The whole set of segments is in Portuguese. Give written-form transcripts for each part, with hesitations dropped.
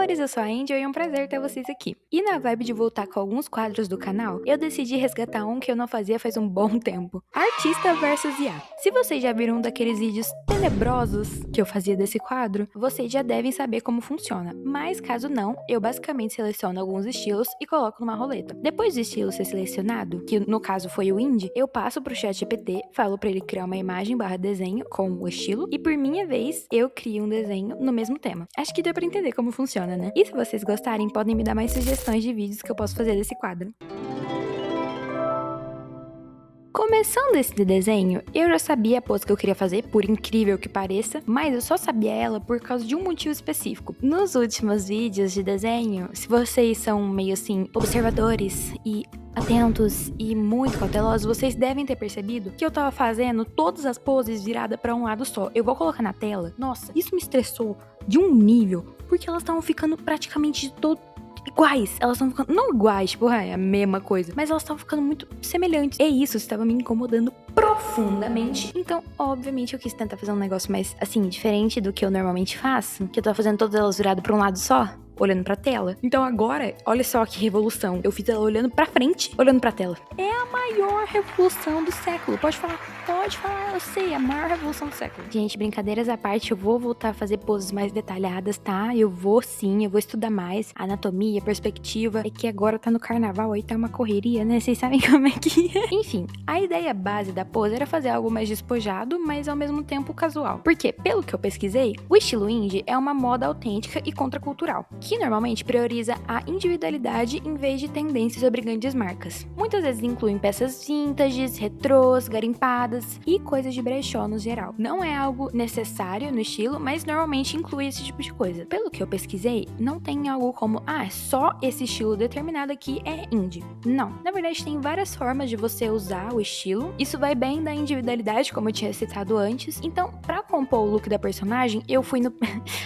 amores, eu sou a Angel e é um prazer ter vocês aqui. E na vibe de voltar com alguns quadros do canal, eu decidi resgatar um que eu não fazia faz um bom tempo. Artista versus IA. Se vocês já viram um daqueles vídeos tenebrosos que eu fazia desse quadro, vocês já devem saber como funciona. Mas caso não, eu basicamente seleciono alguns estilos e coloco numa roleta. Depois do estilo ser selecionado, que no caso foi o indie, eu passo pro ChatGPT, falo pra ele criar uma imagem barra desenho com o estilo e por minha vez, eu crio um desenho no mesmo tema. Acho que deu pra entender como funciona, né? E se vocês gostarem, podem me dar mais sugestões de vídeos que eu posso fazer desse quadro. Começando esse desenho, eu já sabia a pose que eu queria fazer, por incrível que pareça, mas eu só sabia ela por causa de um motivo específico. Nos últimos vídeos de desenho, se vocês são meio assim, observadores e atentos e muito cautelosos, vocês devem ter percebido que eu tava fazendo todas as poses viradas pra um lado só. Eu vou colocar na tela. Nossa, isso me estressou de um nível, porque elas estavam ficando praticamente de todo iguais, elas estão ficando, não iguais, tipo, é a mesma coisa, mas elas estavam ficando muito semelhantes, e isso estava me incomodando profundamente, então, obviamente, eu quis tentar fazer um negócio mais, assim, diferente do que eu normalmente faço, que eu tava fazendo todas elas viradas pra um lado só, olhando pra tela. Então agora, olha só que revolução, eu fiz ela olhando pra frente, olhando pra tela. É a maior revolução do século, pode falar, eu sei, a maior revolução do século. Gente, brincadeiras à parte, eu vou voltar a fazer poses mais detalhadas, tá? Eu vou estudar mais anatomia, perspectiva, é que agora tá no carnaval, aí tá uma correria, né? Vocês sabem como é que é. Enfim, a ideia base da pose era fazer algo mais despojado, mas ao mesmo tempo casual. Porque, pelo que eu pesquisei, o estilo indie é uma moda autêntica e contracultural, que normalmente prioriza a individualidade em vez de tendências sobre grandes marcas. Muitas vezes incluem peças vintages, retrôs, garimpadas e coisas de brechó no geral. Não é algo necessário no estilo, mas normalmente inclui esse tipo de coisa. Pelo que eu pesquisei, não tem algo como, só esse estilo determinado aqui é indie. Não. Na verdade, tem várias formas de você usar o estilo. Isso vai bem da individualidade, como eu tinha citado antes. Então, pra compor o look da personagem, eu fui no...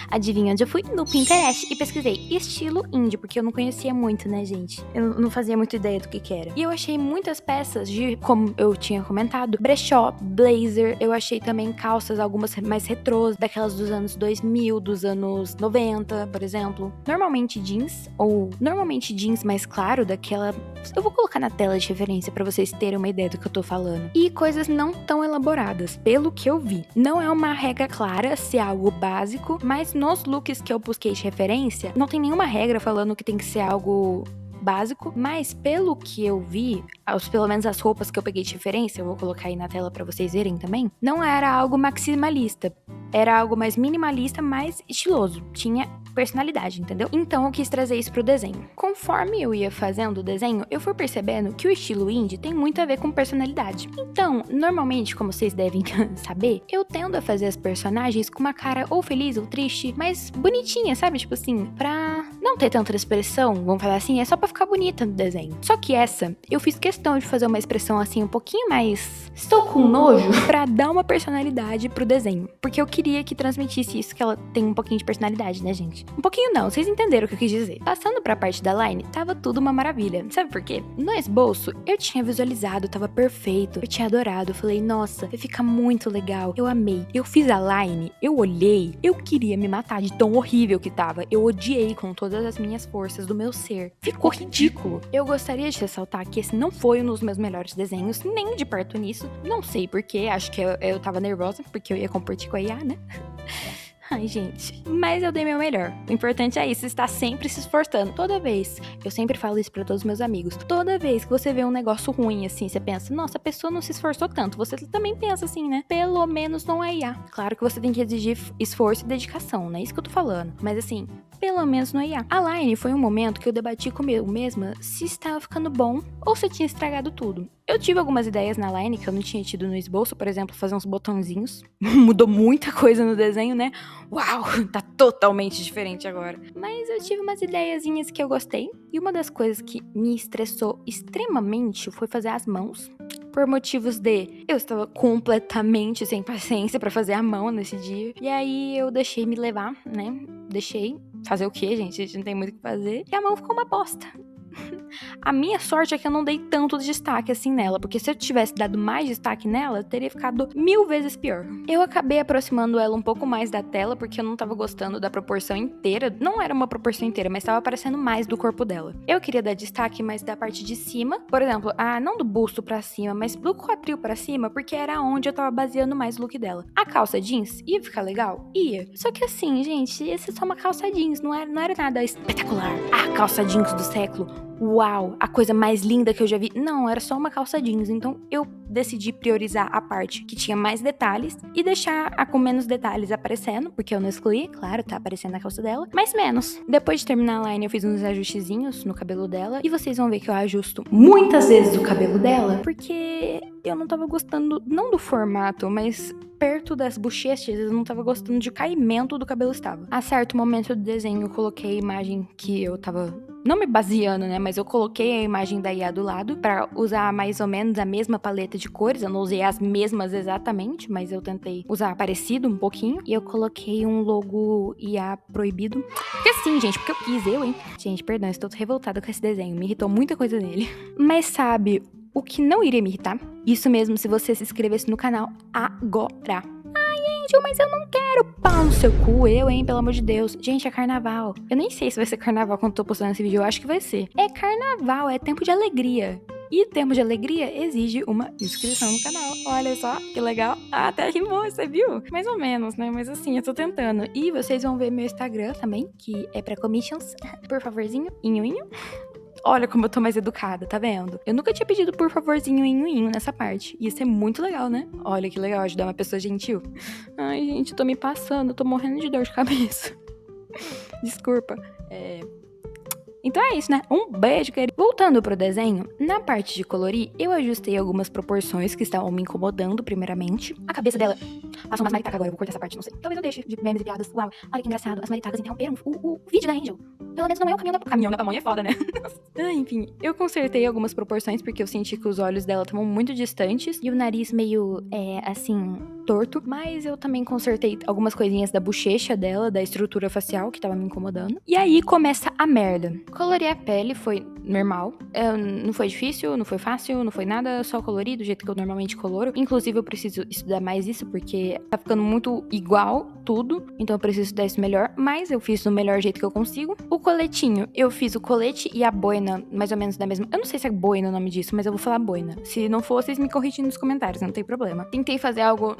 Adivinha onde eu fui? No Pinterest e pesquisei estilo indie, porque eu não conhecia muito, né, gente? Eu não fazia muita ideia do que era. E eu achei muitas peças de, como eu tinha comentado, brechó, blazer. Eu achei também calças, algumas mais retrôs, daquelas dos anos 2000, dos anos 90, por exemplo. Normalmente jeans mais claro, daquela... Eu vou colocar na tela de referência pra vocês terem uma ideia do que eu tô falando. E coisas não tão elaboradas, pelo que eu vi. Não é uma regra clara se é algo básico, mas nos looks que eu busquei de referência, não tem nenhuma regra falando que tem que ser algo básico, mas pelo que eu vi, pelo menos as roupas que eu peguei de referência, eu vou colocar aí na tela pra vocês verem também, não era algo maximalista, era algo mais minimalista, mais estiloso, tinha personalidade, entendeu? Então eu quis trazer isso pro desenho. Conforme eu ia fazendo o desenho, eu fui percebendo que o estilo indie tem muito a ver com personalidade. Então, normalmente, como vocês devem saber, eu tendo a fazer as personagens com uma cara ou feliz ou triste, mas bonitinha, sabe? Tipo assim, pra não ter tanta expressão, vamos falar assim, é só pra ficar bonita no desenho. Só que essa, eu fiz questão de fazer uma expressão assim um pouquinho mais... Estou com nojo? Pra dar uma personalidade pro desenho. Porque eu queria que transmitisse isso, que ela tem um pouquinho de personalidade, né, gente? Um pouquinho não, vocês entenderam o que eu quis dizer. Passando pra parte da line, tava tudo uma maravilha. Sabe por quê? No esboço, eu tinha visualizado, tava perfeito. Eu tinha adorado, eu falei, nossa, vai ficar muito legal. Eu amei. Eu fiz a line, eu olhei, eu queria me matar de tão horrível que tava. Eu odiei com todas as minhas forças do meu ser. Ficou ridículo. Eu gostaria de ressaltar que esse não foi um dos meus melhores desenhos, nem de perto nisso. Não sei porquê, acho que eu tava nervosa, porque eu ia competir com a IA, né? Ai, gente. Mas eu dei meu melhor. O importante é isso, estar sempre se esforçando. Toda vez, eu sempre falo isso pra todos os meus amigos. Toda vez que você vê um negócio ruim, assim, você pensa, nossa, a pessoa não se esforçou tanto. Você também pensa assim, né? Pelo menos não é IA. Claro que você tem que exigir esforço e dedicação, não é isso que eu tô falando. Mas assim, pelo menos no IA. A line foi um momento que eu debati comigo mesma se estava ficando bom ou se tinha estragado tudo. Eu tive algumas ideias na line que eu não tinha tido no esboço, por exemplo, fazer uns botãozinhos. Mudou muita coisa no desenho, né? Uau, tá totalmente diferente agora. Mas eu tive umas ideiazinhas que eu gostei. E uma das coisas que me estressou extremamente foi fazer as mãos. Por motivos de eu estava completamente sem paciência pra fazer a mão nesse dia. E aí eu deixei me levar, né? Deixei fazer o quê, gente? A gente não tem muito o que fazer. E a mão ficou uma bosta. A minha sorte é que eu não dei tanto destaque assim nela, porque se eu tivesse dado mais destaque nela, teria ficado 1000 vezes pior. Eu acabei aproximando ela um pouco mais da tela, porque eu não tava gostando da proporção inteira. Não era uma proporção inteira, mas tava aparecendo mais do corpo dela. Eu queria dar destaque mais da parte de cima, por exemplo, não do busto pra cima, mas do quadril pra cima, porque era onde eu tava baseando mais o look dela. A calça jeans ia ficar legal? Ia. Só que assim, gente, essa é só uma calça jeans, não era nada espetacular. A calça jeans do século. Uau, a coisa mais linda que eu já vi. Não, era só uma calça jeans. Então eu decidi priorizar a parte que tinha mais detalhes e deixar a com menos detalhes aparecendo, porque eu não excluí, claro, tá aparecendo a calça dela, mas menos. Depois de terminar a line, eu fiz uns ajustezinhos no cabelo dela e vocês vão ver que eu ajusto muitas vezes o cabelo dela, porque eu não tava gostando, não do formato, mas perto das bochechas, eu não tava gostando de caimento do cabelo estava. A certo momento do desenho, eu coloquei a imagem que eu tava não me baseando, né, mas eu coloquei a imagem da IA do lado pra usar mais ou menos a mesma paleta de cores. Eu não usei as mesmas exatamente, mas eu tentei usar parecido um pouquinho. E eu coloquei um logo IA proibido. Porque assim, gente, porque eu quis, hein? Gente, perdão, estou revoltada com esse desenho. Me irritou muita coisa nele. Mas sabe o que não iria me irritar? Isso mesmo, se você se inscrevesse no canal agora. Mas eu não quero pau no seu cu, hein, pelo amor de Deus. Gente, é carnaval. Eu nem sei se vai ser carnaval quando eu tô postando esse vídeo, eu acho que vai ser. É carnaval, é tempo de alegria. E tempo de alegria exige uma inscrição no canal. Olha só, que legal. Até rimou, você viu? Mais ou menos, né? Mas assim, eu tô tentando. E vocês vão ver meu Instagram também, que é pra commissions. Por favorzinho, inho. Olha como eu tô mais educada, tá vendo? Eu nunca tinha pedido por favorzinho inho nessa parte. Ia ser muito legal, né? Olha que legal ajudar uma pessoa gentil. Ai, gente, eu tô me passando, eu tô morrendo de dor de cabeça. Desculpa. Então é isso, né? Um beijo, querido. Voltando pro desenho, na parte de colorir, eu ajustei algumas proporções que estavam me incomodando, primeiramente. A cabeça dela passou umas maritacas agora, eu vou cortar essa parte, não sei. Talvez eu deixe de memes e piadas. Uau, olha que engraçado, as maritacas interromperam o vídeo da Angel. Pelo menos não é o caminhão da pamonha é foda, né? Enfim, eu consertei algumas proporções porque eu senti que os olhos dela estavam muito distantes e o nariz meio, assim, torto. Mas eu também consertei algumas coisinhas da bochecha dela, da estrutura facial que tava me incomodando. E aí começa a merda. Colorir a pele foi normal. Não foi difícil, não foi fácil, não foi nada, só colori do jeito que eu normalmente coloro. Inclusive, eu preciso estudar mais isso, porque tá ficando muito igual tudo. Então eu preciso estudar isso melhor, mas eu fiz do melhor jeito que eu consigo. O coletinho, eu fiz o colete e a boina, mais ou menos da mesma... Eu não sei se é boina o nome disso, mas eu vou falar boina. Se não for, vocês me corrigem nos comentários, não tem problema. Tentei fazer algo,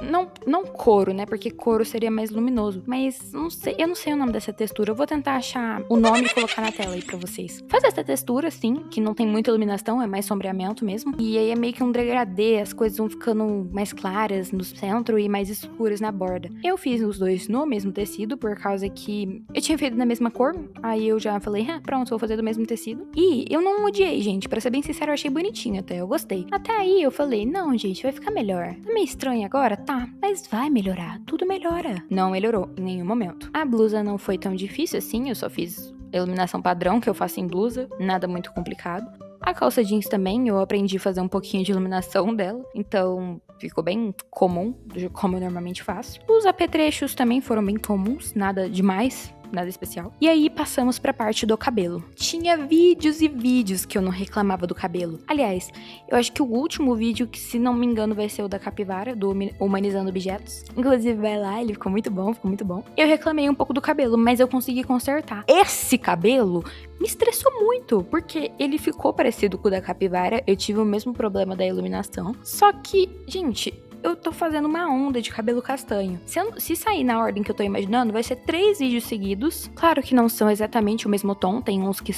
não couro, né, porque couro seria mais luminoso. Mas, não sei, eu não sei o nome dessa textura. Eu vou tentar achar o nome e colocar na tela aí pra vocês. Faz essa textura, sim, que não tem muita iluminação, é mais sombreamento mesmo. E aí é meio que um degradê, as coisas vão ficando mais claras no centro e mais escuras na borda. Eu fiz os dois no mesmo tecido, por causa que eu tinha feito na mesma cor. Aí eu já falei, pronto, vou fazer do mesmo tecido. E eu não odiei, gente, pra ser bem sincero, eu achei bonitinho até, eu gostei. Até aí eu falei, não, gente, vai ficar melhor. Tá meio estranho agora? Tá, mas vai melhorar, tudo melhora. Não melhorou em nenhum momento. A blusa não foi tão difícil assim, eu só fiz iluminação padrão que eu faço em blusa, nada muito complicado. A calça jeans também, eu aprendi a fazer um pouquinho de iluminação dela, então ficou bem comum, como eu normalmente faço. Os apetrechos também foram bem comuns, nada demais, nada especial. E aí passamos pra parte do cabelo. Tinha vídeos e vídeos que eu não reclamava do cabelo. Aliás, eu acho que o último vídeo, que se não me engano vai ser o da capivara, do Humanizando Objetos. Inclusive vai lá, ele ficou muito bom, ficou muito bom. Eu reclamei um pouco do cabelo, mas eu consegui consertar. Esse cabelo me estressou muito, porque ele ficou parecido com o da capivara. Eu tive o mesmo problema da iluminação. Só que, gente, eu tô fazendo uma onda de cabelo castanho. Se sair na ordem que eu tô imaginando, vai ser 3 vídeos seguidos. Claro que não são exatamente o mesmo tom. Tem uns que,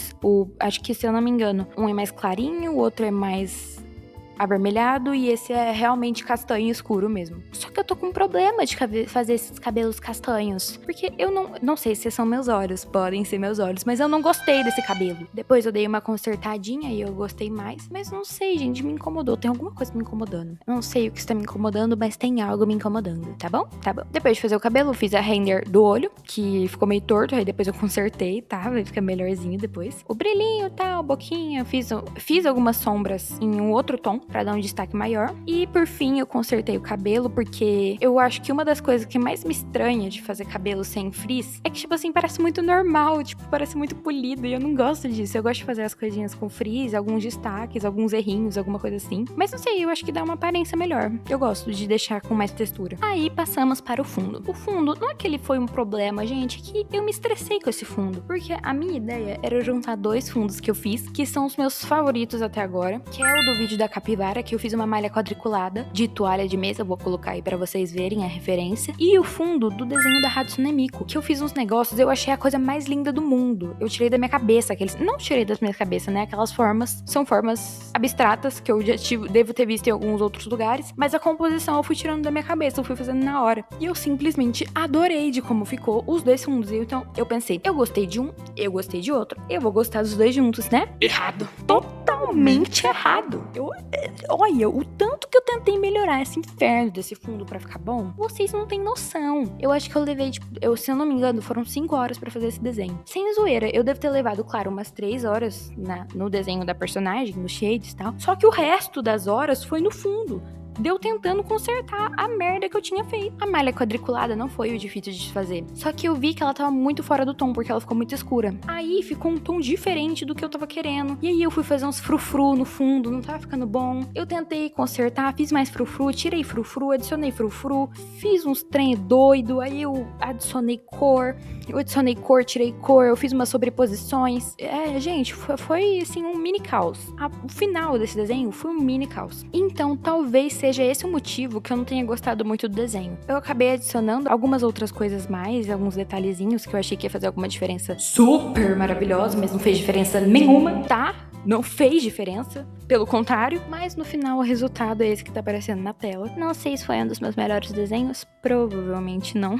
acho que, se eu não me engano, um é mais clarinho, o outro é mais avermelhado e esse é realmente castanho escuro mesmo. Só que eu tô com um problema de fazer esses cabelos castanhos, porque eu não sei se são meus olhos, podem ser meus olhos, mas eu não gostei desse cabelo. Depois eu dei uma consertadinha e eu gostei mais, mas não sei, gente, me incomodou, tem alguma coisa me incomodando. Não sei o que está me incomodando, mas tem algo me incomodando, tá bom? Tá bom. Depois de fazer o cabelo, eu fiz a render do olho, que ficou meio torto, aí depois eu consertei, tá? Vai ficar melhorzinho depois. O brilhinho, tal, boquinha, fiz algumas sombras em um outro tom, pra dar um destaque maior. E por fim, eu consertei o cabelo, porque eu acho que uma das coisas que mais me estranha de fazer cabelo sem frizz é que, tipo assim, parece muito normal, tipo, parece muito polido, e eu não gosto disso. Eu gosto de fazer as coisinhas com frizz, alguns destaques, alguns errinhos, alguma coisa assim. Mas não sei, eu acho que dá uma aparência melhor. Eu gosto de deixar com mais textura. Aí passamos para o fundo. O fundo, não é que ele foi um problema, gente, que eu me estressei com esse fundo, porque a minha ideia era juntar dois fundos que eu fiz, que são os meus favoritos até agora, que é o do vídeo da capivara, que eu fiz uma malha quadriculada de toalha de mesa, vou colocar aí pra vocês verem a referência, e o fundo do desenho da Hatsune Miku, que eu fiz uns negócios, eu achei a coisa mais linda do mundo. Eu tirei da minha cabeça aqueles, não tirei das minhas cabeças, né, aquelas formas, são formas abstratas que eu já devo ter visto em alguns outros lugares, mas a composição eu fui tirando da minha cabeça, eu fui fazendo na hora, e eu simplesmente adorei de como ficou os dois fundos. Então eu pensei, eu gostei de um, eu gostei de outro, eu vou gostar dos dois juntos, né? Errado. Totalmente errado. Olha, o tanto que eu tentei melhorar esse inferno desse fundo pra ficar bom, vocês não têm noção. Eu acho que eu levei, tipo, se eu não me engano, foram 5 horas pra fazer esse desenho. Sem zoeira, eu devo ter levado, claro, umas 3 horas no desenho da personagem, nos shades e tal. Só que o resto das horas foi no fundo. Deu tentando consertar a merda que eu tinha feito. A malha quadriculada não foi o difícil de fazer. Só que eu vi que ela tava muito fora do tom, porque ela ficou muito escura. Aí ficou um tom diferente do que eu tava querendo. E aí eu fui fazer uns frufru no fundo, não tava ficando bom. Eu tentei consertar, fiz mais frufru, tirei frufru, adicionei frufru, fiz uns trem doido, aí eu adicionei cor. Eu adicionei cor, tirei cor, eu fiz umas sobreposições. Gente, foi assim um mini caos. O final desse desenho foi um mini caos. Então talvez seja esse o motivo que eu não tenha gostado muito do desenho. Eu acabei adicionando algumas outras coisas mais, alguns detalhezinhos que eu achei que ia fazer alguma diferença super maravilhosa, mas não fez diferença nenhuma, tá? Não fez diferença, pelo contrário, mas no final o resultado é esse que tá aparecendo na tela. Não sei se foi um dos meus melhores desenhos, provavelmente não.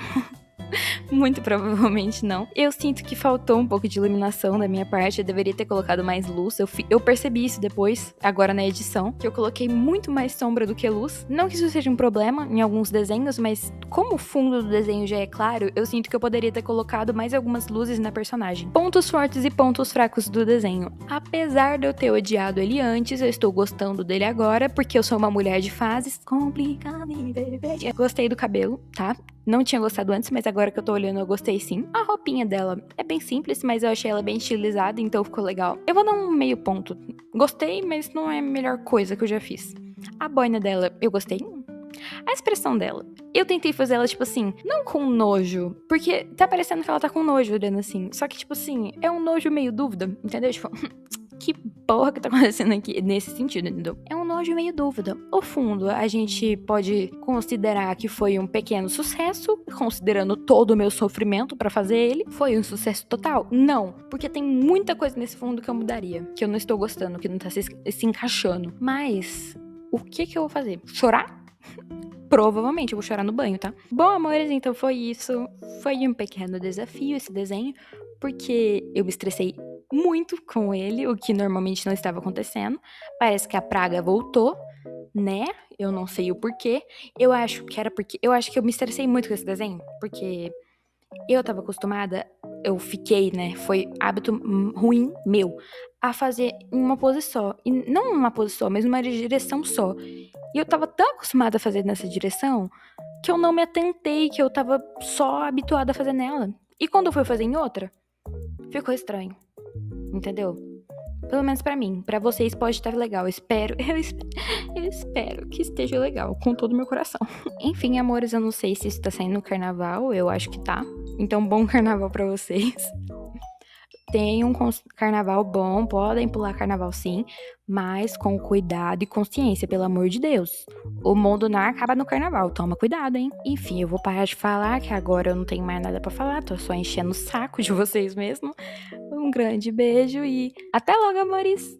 Muito provavelmente não. Eu sinto que faltou um pouco de iluminação da minha parte. Eu deveria ter colocado mais luz. Eu percebi isso depois, agora na edição, que eu coloquei muito mais sombra do que luz. Não que isso seja um problema em alguns desenhos, mas como o fundo do desenho já é claro, eu sinto que eu poderia ter colocado mais algumas luzes na personagem. Pontos fortes e pontos fracos do desenho. Apesar de eu ter odiado ele antes, eu estou gostando dele agora, porque eu sou uma mulher de fases. Complicado. Gostei do cabelo, tá? Não tinha gostado antes, mas agora que eu tô olhando, eu gostei sim. A roupinha dela é bem simples, mas eu achei ela bem estilizada, então ficou legal. Eu vou dar um meio ponto. Gostei, mas não é a melhor coisa que eu já fiz. A boina dela, eu gostei. A expressão dela, eu tentei fazer ela, tipo assim, não com nojo, porque tá parecendo que ela tá com nojo olhando assim. Só que, tipo assim, é um nojo meio dúvida, entendeu? Tipo, que porra que tá acontecendo aqui nesse sentido, entendeu? É um nojo meio dúvida. O fundo, a gente pode considerar que foi um pequeno sucesso, considerando todo o meu sofrimento pra fazer ele. Foi um sucesso total? Não, porque tem muita coisa nesse fundo que eu mudaria, que eu não estou gostando, que não tá se encaixando. Mas, o que eu vou fazer? Chorar? Provavelmente eu vou chorar no banho, tá? Bom, amores, então foi isso. Foi um pequeno desafio esse desenho, porque eu me estressei muito com ele, o que normalmente não estava acontecendo. Parece que a praga voltou, né? Eu não sei o porquê. Eu acho que era porque... Eu acho que eu me estressei muito com esse desenho, porque eu tava acostumada, eu fiquei, né? Foi hábito ruim meu, a fazer em uma pose só. E não uma pose só, mas uma direção só. E eu tava tão acostumada a fazer nessa direção que eu não me atentei, que eu tava só habituada a fazer nela. E quando eu fui fazer em outra, ficou estranho. Entendeu? Pelo menos pra mim. Pra vocês pode estar legal. Eu espero que esteja legal, com todo o meu coração. Enfim, amores, eu não sei se isso tá saindo no carnaval. Eu acho que tá. Então, bom carnaval pra vocês. Tenham um carnaval bom, podem pular carnaval sim, mas com cuidado e consciência, pelo amor de Deus. O mundo não acaba no carnaval, toma cuidado, hein? Enfim, eu vou parar de falar, que agora eu não tenho mais nada pra falar, tô só enchendo o saco de vocês mesmo. Um grande beijo e até logo, amores!